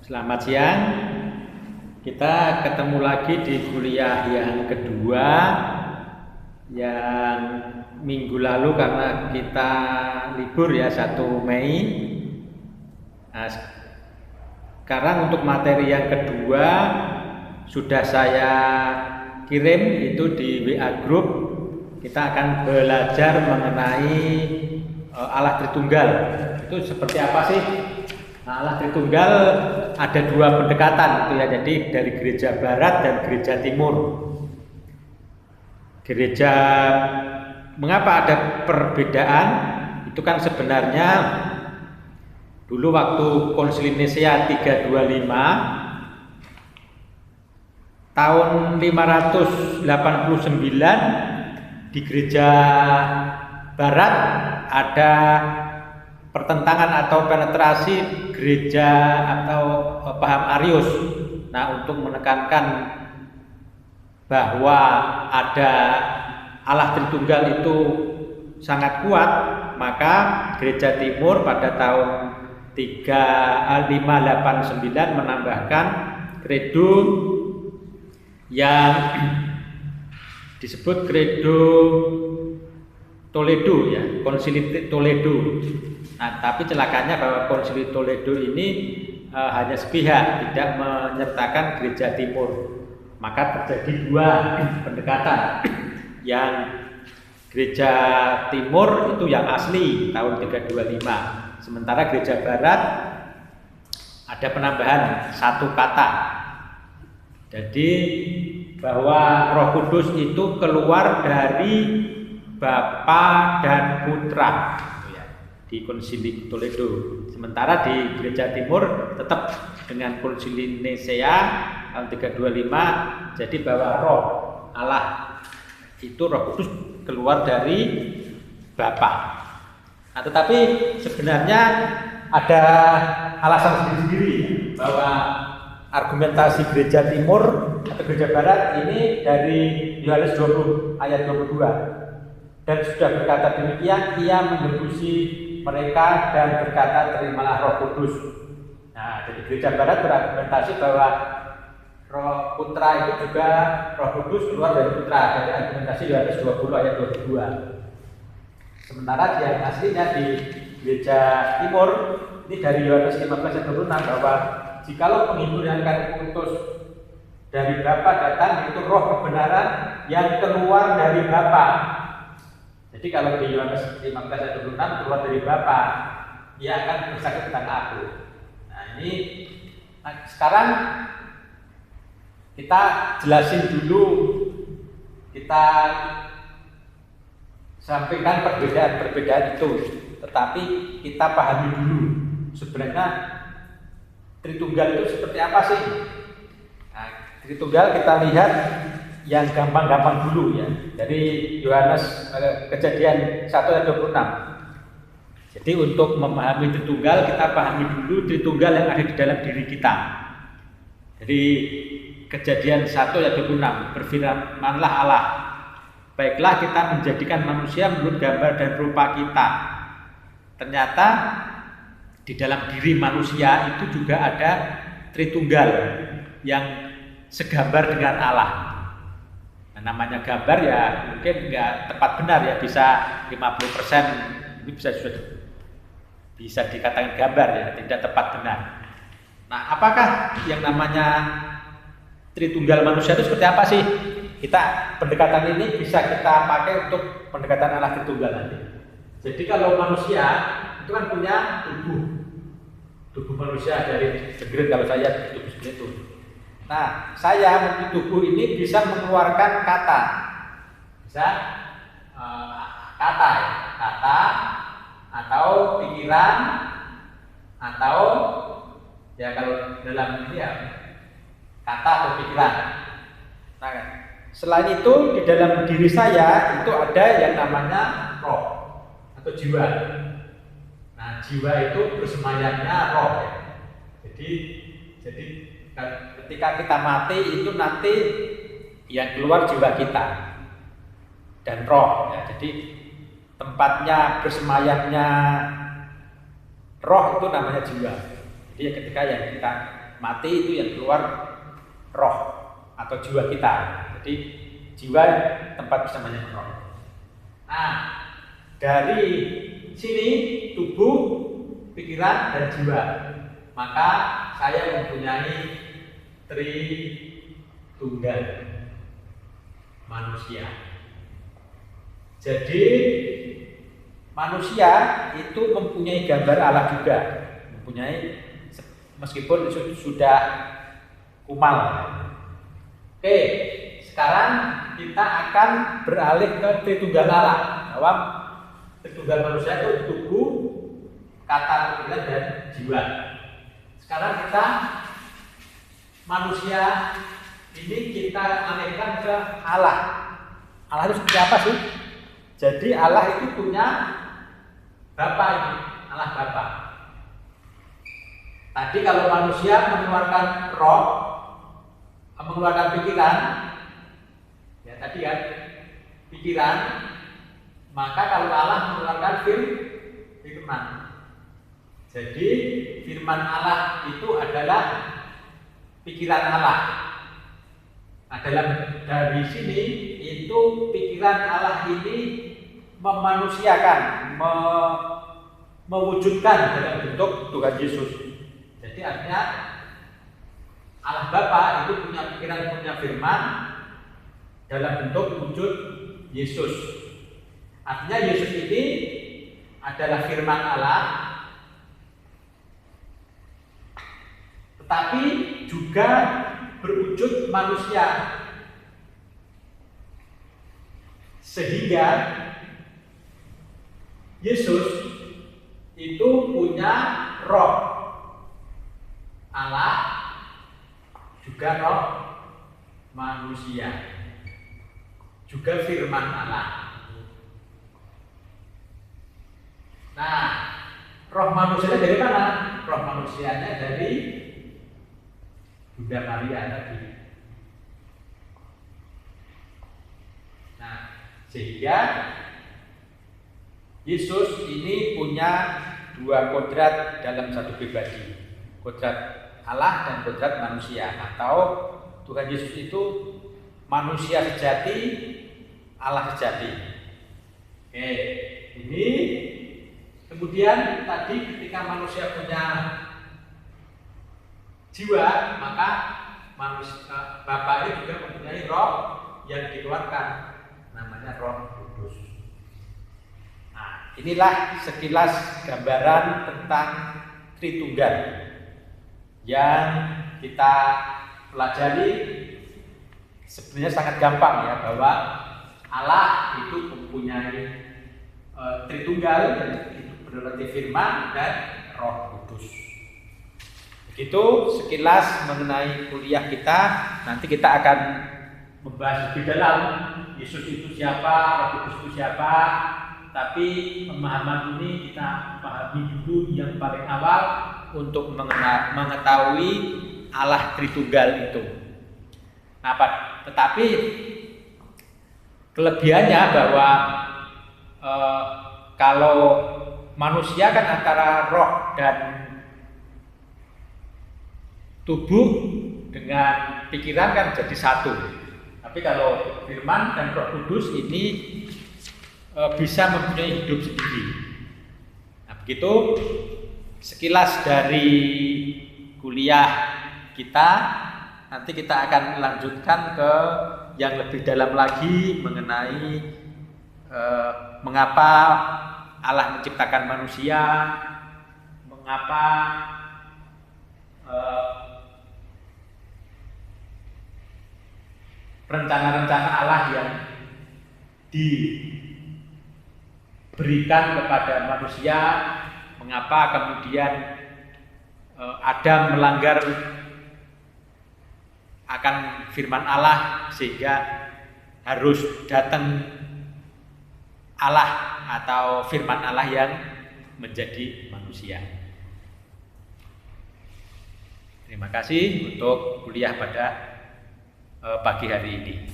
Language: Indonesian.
Selamat siang. Kita ketemu lagi di kuliah yang kedua yang minggu lalu karena kita libur ya 1 Mei. Nah, sekarang untuk materi yang kedua sudah saya kirim itu di WA Group. Kita akan belajar mengenai Allah Tritunggal. Itu seperti apa sih? Nah, Allah Tritunggal ada 2 pendekatan gitu ya. Jadi dari gereja barat dan gereja timur. Gereja, mengapa ada perbedaan? Itu kan sebenarnya dulu waktu Konsili Nisea 325 tahun 589 di gereja barat ada pertentangan atau penetrasi gereja atau paham Arius. Nah, untuk menekankan bahwa ada Allah Tritunggal itu sangat kuat, maka gereja timur pada tahun 589 menambahkan kredo yang disebut kredo Toledo ya, Konsili Toledo. Nah, tapi celakanya bahwa Konsili Toledo ini hanya sepihak, tidak menyertakan gereja timur. Maka terjadi 2 pendekatan. Yang gereja timur itu yang asli tahun 325. Sementara gereja barat ada penambahan 1 kata. Jadi bahwa Roh Kudus itu keluar dari Bapa dan Putra di Konsili Toledo. Sementara di gereja timur tetap dengan Konsili Nisea tahun 325, jadi bahwa Roh Allah itu Roh Kudus keluar dari Bapa. Nah, tetapi sebenarnya ada alasan sendiri bahwa argumentasi gereja timur atau gereja barat ini dari Yohanes 20 ayat 22. Dan sudah berkata demikian, ia mendebusi mereka dan berkata, terimalah Roh Kudus. Nah, jadi gereja barat berargumentasi bahwa Roh Putra itu juga Roh Kudus keluar dari Putra, dari argumentasi Yohanes 20 ayat 22. Sementara yang aslinya di gereja timur ini dari Yohanes 15 ayat 26 bahwa jikalau penghibur yang akan diutus dari Bapa datang, itu Roh kebenaran yang keluar dari Bapa. Jadi kalau di Yohanes 15 ayat 26 keluar dari Bapa, dia akan bersaksi tentang aku. Nah, ini sekarang kita jelasin dulu, kita sampaikan perbedaan-perbedaan itu, tetapi kita pahami dulu sebenarnya Tritunggal itu seperti apa sih? Nah, Tritunggal kita lihat yang gampang-gampang dulu ya. Dari Yohanes Kejadian 1 ayat 26. Jadi untuk memahami Tritunggal, kita pahami dulu Tritunggal yang ada di dalam diri kita. Jadi Kejadian 1 ayat 26, berfirmanlah Allah, baiklah kita menjadikan manusia menurut gambar dan rupa kita. Ternyata di dalam diri manusia itu juga ada Tritunggal yang segambar dengan Allah. Nah, namanya gambar ya mungkin nggak tepat benar ya, bisa 50% ini bisa dikatakan gambar ya, tidak tepat benar. Nah, apakah yang namanya Tritunggal manusia itu seperti apa sih? Kita pendekatan ini bisa kita pakai untuk pendekatan Allah Tritunggal nanti. Jadi kalau manusia itu kan punya tubuh manusia dari segera, kalau saya tubuh seperti itu. Nah, saya memiliki tubuh ini bisa mengeluarkan kata, kata atau pikiran, atau ya kalau dalam ini ya kata atau pikiran. Nah, selain itu di dalam diri saya itu ada yang namanya roh atau jiwa. Nah, jiwa itu bersemayamnya roh ya. Jadi ketika kita mati itu nanti yang keluar jiwa kita dan roh ya. Jadi tempatnya bersemayamnya roh itu namanya jiwa. Jadi ketika yang kita mati itu yang keluar roh atau jiwa kita. Jadi jiwa tempat bersamanya roh. Nah, dari sini tubuh, pikiran, dan jiwa. Maka saya mempunyai Tritunggal manusia. Jadi manusia itu mempunyai gambar Allah juga, mempunyai meskipun sudah kumal. Oke, sekarang kita akan beralih ke Tritunggal Allah. Bahwa Tritunggal manusia itu tubuh, kata, pikiran, dan jiwa. Sekarang kita manusia ini kita alihkan ke Allah. Allah itu seperti apa sih? Jadi Allah itu punya Bapa ini, Allah Bapa. Tadi kalau manusia mengeluarkan roh, mengeluarkan pikiran, ya tadi kan pikiran, maka kalau Allah mengeluarkan firman. Jadi firman Allah itu adalah pikiran Allah. Nah, dari sini itu pikiran Allah ini memanusiakan, mewujudkan dalam bentuk Tuhan Yesus. Jadi artinya Allah Bapa itu punya pikiran, punya firman dalam bentuk wujud Yesus. Artinya Yesus ini adalah firman Allah, tetapi juga berwujud manusia, sehingga Yesus itu punya roh Allah, juga roh manusia, juga firman Allah. Nah, roh manusianya dari mana? Roh manusianya dari Bunda Maria tadi. Nah, sehingga Yesus ini punya dua kodrat dalam satu pribadi, kodrat Allah dan kodrat manusia. Atau Tuhan Yesus itu manusia sejati, Allah sejati. Oke, ini kemudian tadi ketika manusia punya jiwa, maka manusia Bapa ini juga mempunyai roh yang dikeluarkan, namanya Roh Kudus. Nah, inilah sekilas gambaran tentang Tritunggal yang kita pelajari. Sebenarnya sangat gampang ya, bahwa Allah itu mempunyai Tritunggal, itu berarti firman dan Roh Kudus. Begitu sekilas mengenai kuliah kita. Nanti kita akan membahas lebih dalam Yesus itu siapa, Roh Kudus itu siapa. Tapi pemahaman ini kita pahami dulu yang paling awal untuk mengetahui Allah Tritunggal itu. Nah, tetapi kelebihannya bahwa kalau manusia kan antara roh dan tubuh dengan pikiran kan jadi satu. Tapi kalau firman dan Roh Kudus ini bisa mempunyai hidup sendiri. Nah, begitu sekilas dari kuliah kita. Nanti kita akan lanjutkan ke yang lebih dalam lagi mengenai mengapa Allah menciptakan manusia, mengapa rencana-rencana Allah yang diberikan kepada manusia, mengapa kemudian Adam melanggar akan firman Allah sehingga harus datang Allah atau firman Allah yang menjadi manusia. Terima kasih untuk kuliah pada pagi hari ini.